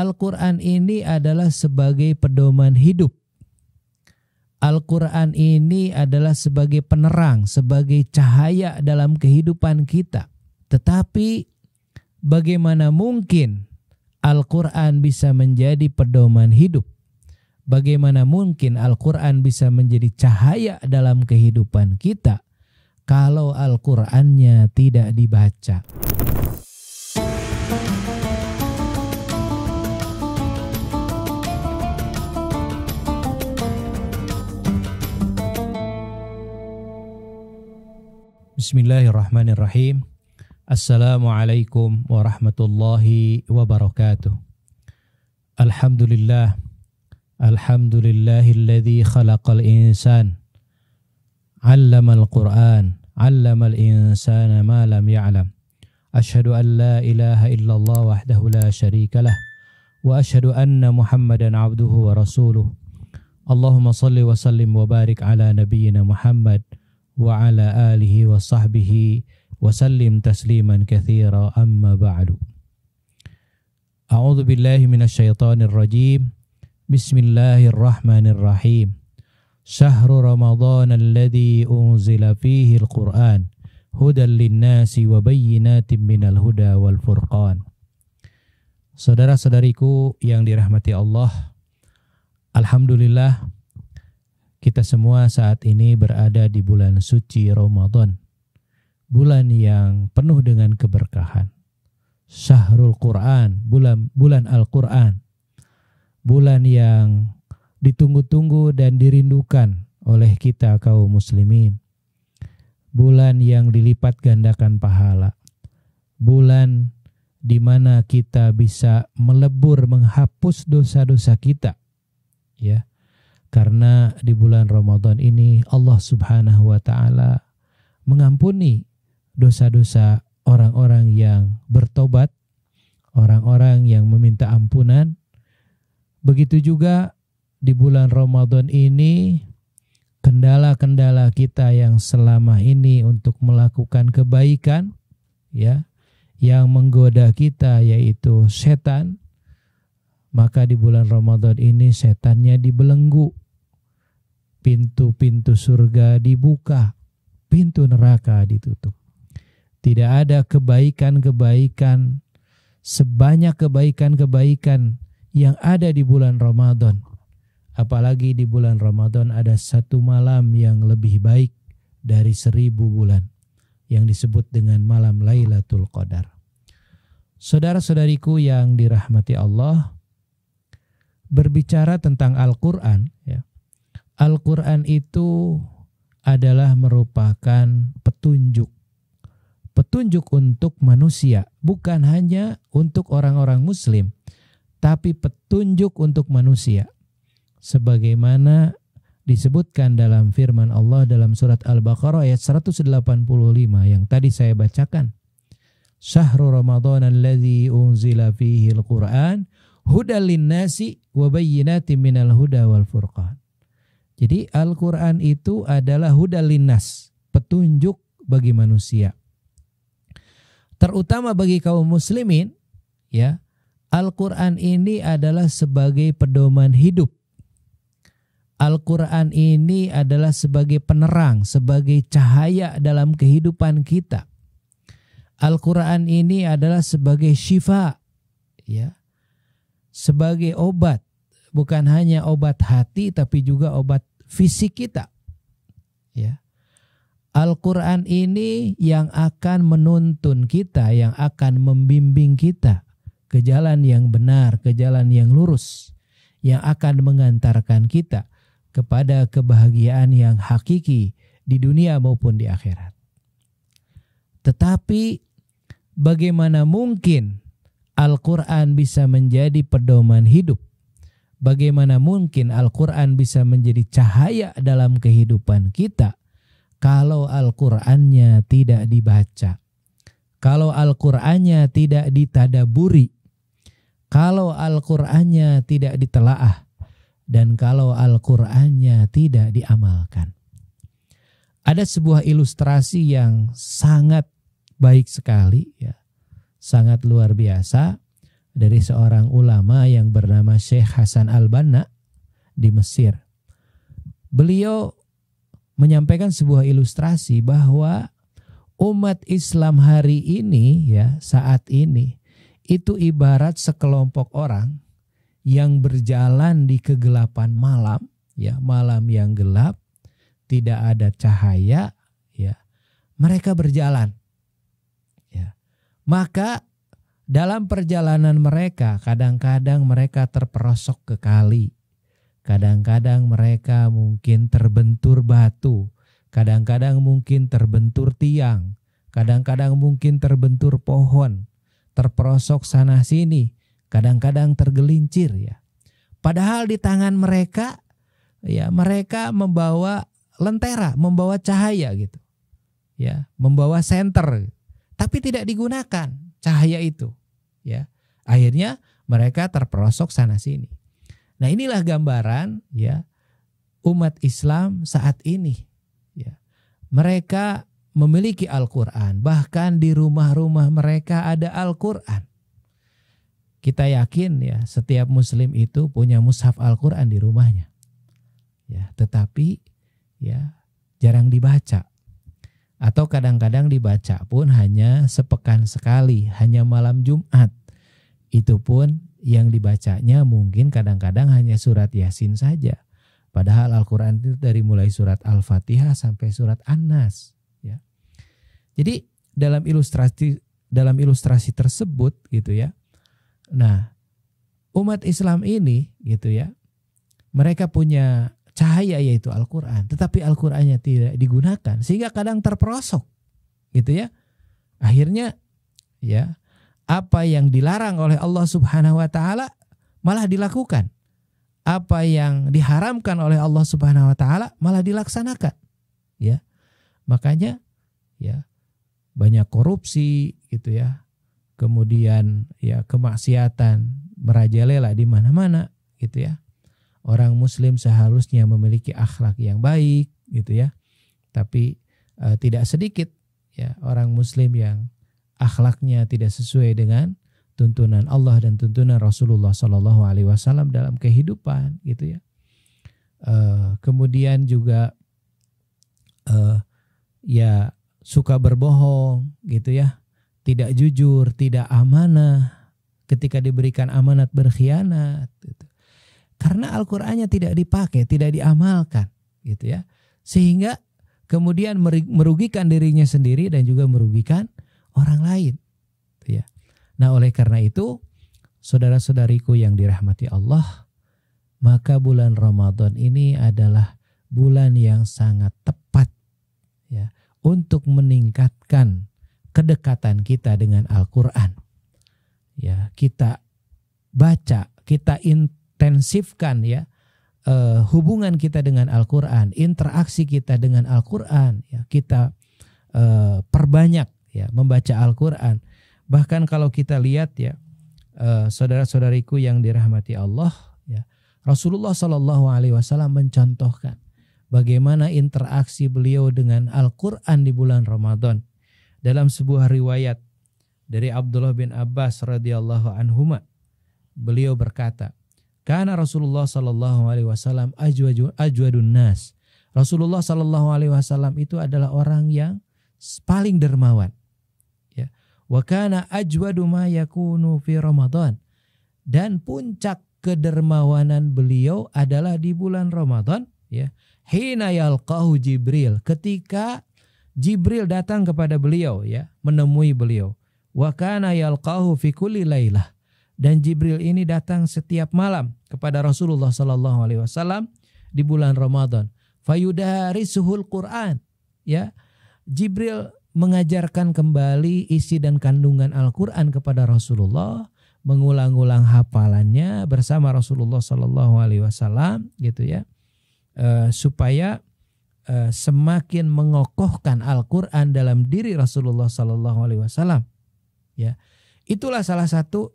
Al-Quran ini adalah sebagai pedoman hidup. Al-Quran ini adalah sebagai penerang, sebagai cahaya dalam kehidupan kita. Tetapi bagaimana mungkin Al-Quran bisa menjadi pedoman hidup? Bagaimana mungkin Al-Quran bisa menjadi cahaya dalam kehidupan kita kalau Al-Qurannya tidak dibaca? Bismillahirrahmanirrahim. Assalamualaikum warahmatullahi wabarakatuh. Alhamdulillah. Alhamdulillahilladzi khalaqal insan. 'Allamal Qur'an. 'Allamal insana ma lam ya'lam. Asyhadu an la ilaha illallah wahdahu la syarikalah. Wa asyhadu anna Muhammadan 'abduhu wa rasuluh. Allahumma salli wa sallim wa barik ala nabiyyina Muhammad wa ala alihi wa sahbihi wa sallim tasliman katsira, amma ba'du. A'udzu billahi minasyaitonir rajim. Bismillahirrahmanirrahim. Syahrul Ramadan alladzi unzila fihi al-Qur'an hudan lin-nasi wa bayyinatin minal huda wal furqan. Saudara-saudariku yang dirahmati Allah, alhamdulillah kita semua saat ini berada di bulan suci Ramadan, bulan yang penuh dengan keberkahan. Syahrul Quran, bulan Al-Quran, bulan yang ditunggu-tunggu dan dirindukan oleh kita kaum muslimin. Bulan yang dilipat gandakan pahala, bulan di mana kita bisa melebur, menghapus dosa-dosa kita, ya. Karena di bulan Ramadan ini Allah Subhanahu wa ta'ala mengampuni dosa-dosa orang-orang yang bertobat, orang-orang yang meminta ampunan. Begitu juga di bulan Ramadan ini kendala-kendala kita yang selama ini untuk melakukan kebaikan, ya, yang menggoda kita yaitu setan, maka di bulan Ramadan ini setannya dibelenggu. Pintu-pintu surga dibuka, pintu neraka ditutup. Tidak ada kebaikan-kebaikan sebanyak kebaikan-kebaikan yang ada di bulan Ramadan. Apalagi di bulan Ramadan ada satu malam yang lebih baik dari 1000 bulan, yang disebut dengan malam Lailatul Qadar. Saudara-saudariku yang dirahmati Allah, berbicara tentang Al-Quran, ya. Al-Quran itu adalah merupakan petunjuk untuk manusia, bukan hanya untuk orang-orang muslim, tapi petunjuk untuk manusia. Sebagaimana disebutkan dalam firman Allah dalam surat Al-Baqarah ayat 185 yang tadi saya bacakan. Syahrul Ramadan alladzi unzila fihi al-Qur'an hudan lin-nasi wa bayyinatin minal huda wal furqan. Jadi Al-Quran itu adalah hudan linnas, petunjuk bagi manusia. Terutama bagi kaum muslimin, ya. Al-Quran ini adalah sebagai pedoman hidup. Al-Quran ini adalah sebagai penerang, sebagai cahaya dalam kehidupan kita. Al-Quran ini adalah sebagai syifa, ya. Sebagai obat, bukan hanya obat hati tapi juga obat fisik kita, ya. Al-Quran ini yang akan menuntun kita, yang akan membimbing kita ke jalan yang benar, ke jalan yang lurus, yang akan mengantarkan kita kepada kebahagiaan yang hakiki di dunia maupun di akhirat. Tetapi bagaimana mungkin Al-Quran bisa menjadi pedoman hidup? Bagaimana mungkin Al-Quran bisa menjadi cahaya dalam kehidupan kita kalau Al-Qurannya tidak dibaca, kalau Al-Qurannya tidak ditadaburi, kalau Al-Qurannya tidak ditelaah, dan kalau Al-Qurannya tidak diamalkan? Ada sebuah ilustrasi yang sangat baik sekali, ya, sangat luar biasa, dari seorang ulama yang bernama Syekh Hasan Al-Banna di Mesir. Beliau menyampaikan sebuah ilustrasi bahwa umat Islam hari ini, ya, saat ini itu ibarat sekelompok orang yang berjalan di kegelapan malam, ya, malam yang gelap, tidak ada cahaya, ya. Mereka berjalan, ya. Maka dalam perjalanan mereka kadang-kadang mereka terperosok ke kali, kadang-kadang mereka mungkin terbentur batu, kadang-kadang mungkin terbentur tiang, kadang-kadang mungkin terbentur pohon, terperosok sana sini, kadang-kadang tergelincir, ya. Padahal di tangan mereka, ya, mereka membawa lentera, membawa cahaya gitu, ya, membawa senter, tapi tidak digunakan cahaya itu, ya. Akhirnya mereka terperosok sana sini. Nah, inilah gambaran, ya, umat Islam saat ini, ya. Mereka memiliki Al-Quran, bahkan di rumah-rumah mereka ada Al-Quran. Kita yakin, ya, setiap muslim itu punya mushaf Al-Quran di rumahnya, ya, tetapi, ya, jarang dibaca, atau kadang-kadang dibaca pun hanya sepekan sekali, hanya malam Jumat. Itu pun yang dibacanya mungkin kadang-kadang hanya surat Yasin saja. Padahal Al-Quran itu dari mulai surat Al-Fatihah sampai surat An-Nas, ya. Jadi dalam ilustrasi tersebut, gitu ya. Nah, umat Islam ini, gitu ya, mereka punya cahaya yaitu Al-Quran, tetapi Al-Qurannya tidak digunakan sehingga kadang terperosok, gitu ya. Akhirnya, ya, apa yang dilarang oleh Allah Subhanahu wa taala malah dilakukan. Apa yang diharamkan oleh Allah Subhanahu wa taala malah dilaksanakan, ya. Makanya, ya, banyak korupsi, gitu ya. Kemudian, ya, kemaksiatan merajalela di mana-mana, gitu ya. Orang muslim seharusnya memiliki akhlak yang baik, gitu ya. Tapi tidak sedikit, ya, orang muslim yang akhlaknya tidak sesuai dengan tuntunan Allah dan tuntunan Rasulullah Sallallahu Alaihi Wasallam dalam kehidupan, gitu ya. Kemudian juga ya, suka berbohong, gitu ya, tidak jujur, tidak amanah, ketika diberikan amanat berkhianat, gitu. Karena Al-Qur'annya tidak dipakai, tidak diamalkan, gitu ya, sehingga kemudian merugikan dirinya sendiri dan juga merugikan orang lain, gitu ya. Nah, oleh karena itu, saudara-saudariku yang dirahmati Allah, maka bulan Ramadan ini adalah bulan yang sangat tepat, ya, untuk meningkatkan kedekatan kita dengan Al-Quran. Ya, kita baca, kita intensifkan, ya, hubungan kita dengan Al-Quran, interaksi kita dengan Al-Quran, ya, kita perbanyak, ya, membaca Al-Quran. Bahkan kalau kita lihat, ya, saudara-saudariku yang dirahmati Allah, ya, Rasulullah Sallallahu Alaihi Wasallam mencontohkan bagaimana interaksi beliau dengan Al-Quran di bulan Ramadan. Dalam sebuah riwayat dari Abdullah bin Abbas radhiyallahu anhuma, beliau berkata, "Kana Rasulullah sallallahu alaihi wasallam ajwadun nas." Rasulullah sallallahu alaihi wasallam itu adalah orang yang paling dermawan. Ya. Wa kana ajwadu ma yakunu fi Ramadan. Dan puncak kedermawanan beliau adalah di bulan Ramadan, ya. Hina yalqahu Jibril, ketika Jibril datang kepada beliau, ya, menemui beliau. Wa kana yalqahu fi kulli lailah, dan Jibril ini datang setiap malam kepada Rasulullah sallallahu alaihi wasallam di bulan Ramadan. Fayudarisuhul Quran, ya. Jibril mengajarkan kembali isi dan kandungan Al-Quran kepada Rasulullah, mengulang-ulang hafalannya bersama Rasulullah sallallahu alaihi wasallam, gitu ya. Supaya semakin mengokohkan Al-Quran dalam diri Rasulullah Sallallahu Alaihi Wasallam, ya. Itulah salah satu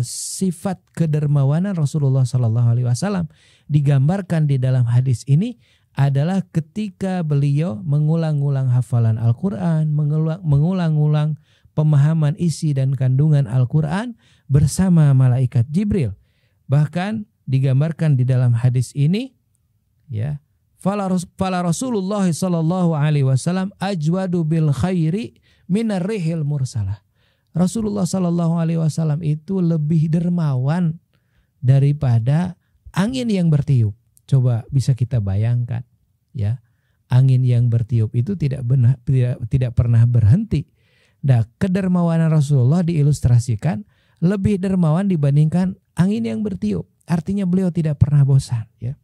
sifat kedermawanan Rasulullah Sallallahu Alaihi Wasallam digambarkan di dalam hadis ini adalah ketika beliau mengulang-ulang hafalan Al-Quran, mengulang-ulang pemahaman isi dan kandungan Al-Quran, bersama malaikat Jibril. Bahkan digambarkan di dalam hadis ini, ya, fala Rasulullah sallallahu alaihi wasallam ajwadu bil khairi minar rihil mursalah. Rasulullah sallallahu alaihi wasallam itu lebih dermawan daripada angin yang bertiup. Coba bisa kita bayangkan, ya. Angin yang bertiup itu tidak pernah berhenti. Nah, kedermawanan Rasulullah diilustrasikan lebih dermawan dibandingkan angin yang bertiup. Artinya beliau tidak pernah bosan, ya.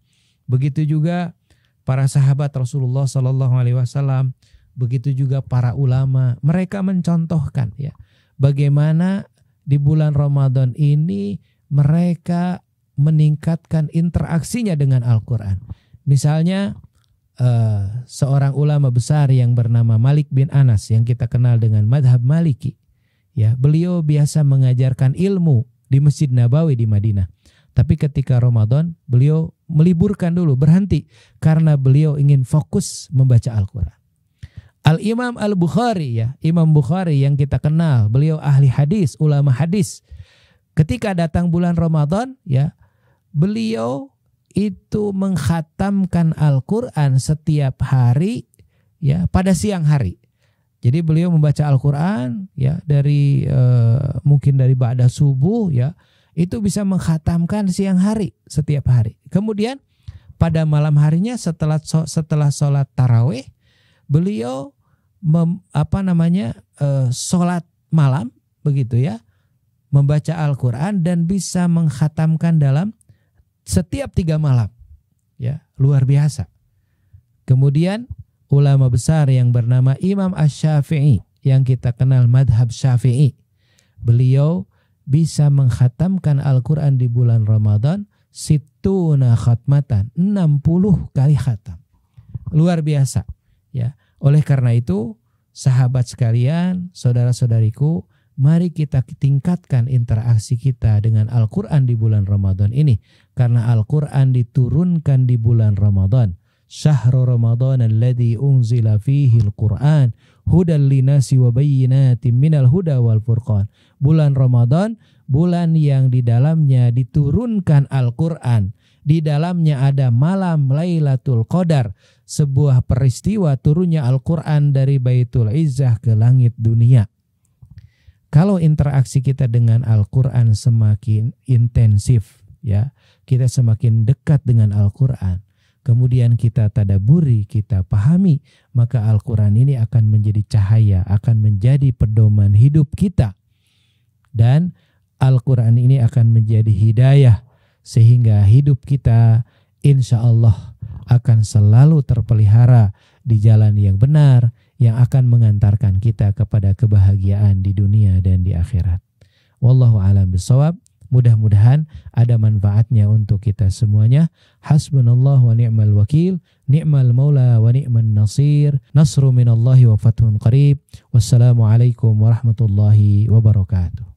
Begitu juga para sahabat Rasulullah sallallahu alaihi wasallam, begitu juga para ulama, mereka mencontohkan, ya, bagaimana di bulan Ramadan ini mereka meningkatkan interaksinya dengan Al-Qur'an. Misalnya seorang ulama besar yang bernama Malik bin Anas yang kita kenal dengan madhab Maliki, ya, beliau biasa mengajarkan ilmu di Masjid Nabawi di Madinah. Tapi ketika Ramadan beliau meliburkan dulu, berhenti karena beliau ingin fokus membaca Al-Quran. Al-Imam Al-Bukhari, ya, Imam Bukhari yang kita kenal, beliau ahli hadis, ulama hadis. Ketika datang bulan Ramadan, ya, beliau itu mengkhatamkan Al-Quran setiap hari, ya, pada siang hari. Jadi beliau membaca Al-Quran, ya, dari mungkin dari ba'da subuh, ya, itu bisa mengkhatamkan siang hari setiap hari. Kemudian pada malam harinya setelah sholat tarawih, beliau sholat malam, begitu, ya, membaca Al-Quran dan bisa mengkhatamkan dalam setiap 3 malam, ya, luar biasa. Kemudian ulama besar yang bernama Imam Asy-Syafi'i yang kita kenal madhab Syafi'i, beliau bisa mengkhatamkan Al-Quran di bulan Ramadan situna khatmatan, 60 kali khatam, luar biasa, ya. Oleh karena itu, sahabat sekalian, saudara-saudariku, mari kita tingkatkan interaksi kita dengan Al-Quran di bulan Ramadan ini. Karena Al-Quran diturunkan di bulan Ramadan. Syahrul Ramadan alladzi unzila fihi al-Quran hudan linasi wa bayyinatin minal huda wal furqan. Bulan Ramadan, bulan yang di dalamnya diturunkan Al-Quran. Di dalamnya ada malam Lailatul Qadar, sebuah peristiwa turunnya Al-Quran dari Baitul Izzah ke langit dunia. Kalau interaksi kita dengan Al-Quran semakin intensif, ya, kita semakin dekat dengan Al-Quran, kemudian kita tadaburi, kita pahami, maka Al-Quran ini akan menjadi cahaya, akan menjadi pedoman hidup kita. Dan Al-Quran ini akan menjadi hidayah, sehingga hidup kita insya Allah akan selalu terpelihara di jalan yang benar, yang akan mengantarkan kita kepada kebahagiaan di dunia dan di akhirat. Wallahu a'lam bishawab. Mudah-mudahan ada manfaatnya untuk kita semuanya. Hasbunallahu wa ni'mal wakil, ni'mal maula wa ni'man nasir. Nasru minallahi wa fathun qarib. Wassalamualaikum warahmatullahi wabarakatuh.